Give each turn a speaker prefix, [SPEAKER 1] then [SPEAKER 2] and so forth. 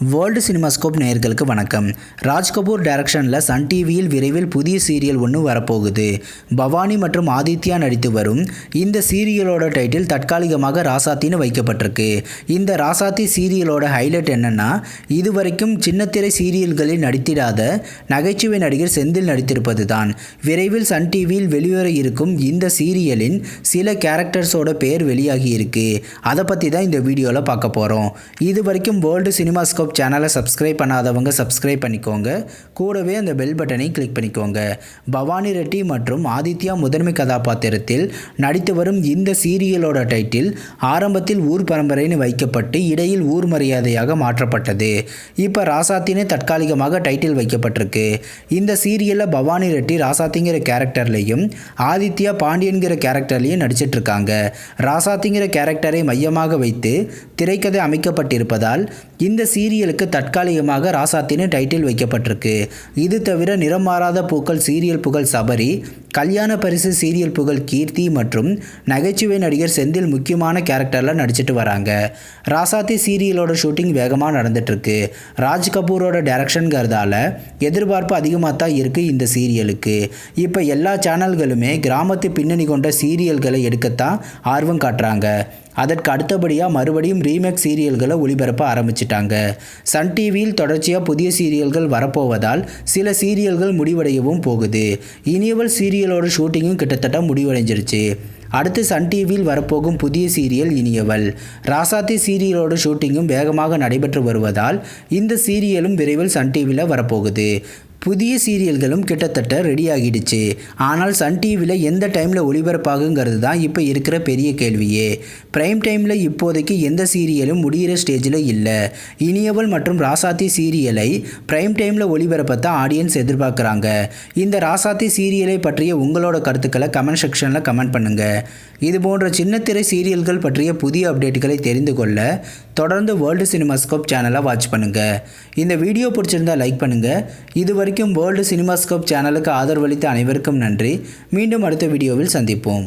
[SPEAKER 1] World cinemascope நேயர்களுக்கு வணக்கம். ராஜ் கபூர் டைரக்ஷனில் சன் டிவியில் விரைவில் புதிய சீரியல் ஒன்று வரப்போகுது. பவானி மற்றும் ஆதித்யா நடித்து வரும் இந்த சீரியலோட டைட்டில் தற்காலிகமாக ராசாத்தின்னு வைக்கப்பட்டிருக்கு. இந்த ராசாத்தி சீரியலோட ஹைலைட் என்னன்னா, இதுவரைக்கும் சின்னத்திரை சீரியல்களில் நடித்திடாத நகைச்சுவை நடிகர் செந்தில் நடித்திருப்பது தான். விரைவில் சன் டிவியில் வெளிவர இருக்கும் இந்த சீரியலின் சில கேரக்டர்ஸோட பேர் வெளியாகி இருக்கு. அதை பற்றி தான் இந்த வீடியோவில் பார்க்க போகிறோம். இது வரைக்கும் வேர்ல்டு சினிமாஸ்கோப் சேனலை சப்ஸ்கிரைப் பண்ணாதவங்க சப்ஸ்கிரைப் பண்ணிக்கோங்க. கூடவே அந்த பெல் பட்டனை கிளிக் பண்ணிக்கோங்க. பவானி ரெட்டி மற்றும் ஆதித்யா முதன்மை கதாபாத்திரத்தில் நடித்து வரும் இந்த சீரியலோட டைட்டில் ஆரம்பத்தில் ஊர் பரம்பரைன்னு வைக்கப்பட்டு இடையில் ஊர் மரியாதையாக மாற்றப்பட்டது. இப்போ ராசாத்தினே தற்காலிகமாக டைட்டில் வைக்கப்பட்டிருக்கு. இந்த சீரியலில் பவானி ரெட்டி ராசாத்திங்கிற கேரக்டர்லையும் ஆதித்யா பாண்டியன்கிற கேரக்டர்லையும் நடிச்சிட்டு இருக்காங்க. ராசாத்திங்கிற கேரக்டரை மையமாக வைத்து திரைக்கதை அமைக்கப்பட்டிருப்பதால் இந்த சீரியலுக்கு தற்காலிகமாக ராசாத்தின்னு டைட்டில் வைக்கப்பட்டிருக்கு. இது தவிர நிறம் மாறாத பூக்கள் சீரியல் புகழ் சபரி, கல்யாண பரிசு சீரியல் புகழ் கீர்த்தி மற்றும் நகைச்சுவை நடிகர் செந்தில் முக்கியமான கேரக்டரில் நடிச்சிட்டு வராங்க. ராசாத்தி சீரியலோட ஷூட்டிங் வேகமாக நடந்துட்டுருக்கு. ராஜ் கபூரோட டைரக்ஷன்கிறதால எதிர்பார்ப்பு அதிகமாக தான் இருக்குது இந்த சீரியலுக்கு. இப்போ எல்லா சேனல்களுமே கிராமத்து பின்னணி கொண்ட சீரியல்களை எடுக்கத்தான் ஆர்வம் காட்டுறாங்க. அதற்கு அடுத்தபடியாக மறுபடியும் ரீமேக் சீரியல்களை ஒளிபரப்ப ஆரம்பிச்சிட்டாங்க. சன் டிவியில் தொடர்ச்சியாக புதிய சீரியல்கள் வரப்போவதால் சில சீரியல்கள் முடிவடையவும் போகுது. இனியவள் சீரியலோட ஷூட்டிங்கும் கிட்டத்தட்ட முடிவடைஞ்சிருச்சு. அடுத்து சன் டிவியில் வரப்போகும் புதிய சீரியல் இனியவள். ராசாத்தி சீரியலோட ஷூட்டிங்கும் வேகமாக நடைபெற்று வருவதால் இந்த சீரியலும் விரைவில் சன் டிவியில் வரப்போகுது. புதிய சீரியல்களும் கிட்டத்தட்ட ரெடி ஆகிடுச்சு. ஆனால் சன் டிவியில் எந்த டைமில் ஒளிபரப்பாகுங்கிறது தான் இப்போ இருக்கிற பெரிய கேள்வியே. பிரைம் டைமில் இப்போதைக்கு எந்த சீரியலும் முடிகிற ஸ்டேஜில் இல்லை. இனியவள் மற்றும் ராசாத்தி சீரியலை பிரைம் டைமில் ஒளிபரப்பத்தான் ஆடியன்ஸ் எதிர்பார்க்குறாங்க. இந்த ராசாத்தி சீரியலை பற்றிய உங்களோட கருத்துக்களை கமெண்ட் செக்ஷனில் கமெண்ட் பண்ணுங்கள். இது போன்ற சின்னத்திரை சீரியல்கள் பற்றிய புதிய அப்டேட்டுகளை தெரிந்து கொள்ள தொடர்ந்து வேர்ல்டு சினிமாஸ்கோப் சேனலை வாட்ச் பண்ணுங்கள். இந்த வீடியோ பிடிச்சிருந்தால் லைக் பண்ணுங்கள். இது வரைக்கும் வேர்ல்டு சினிமாஸ்கோப் சேனலுக்கு ஆதரவளித்த அனைவருக்கும் நன்றி. மீண்டும் அடுத்த வீடியோவில் சந்திப்போம்.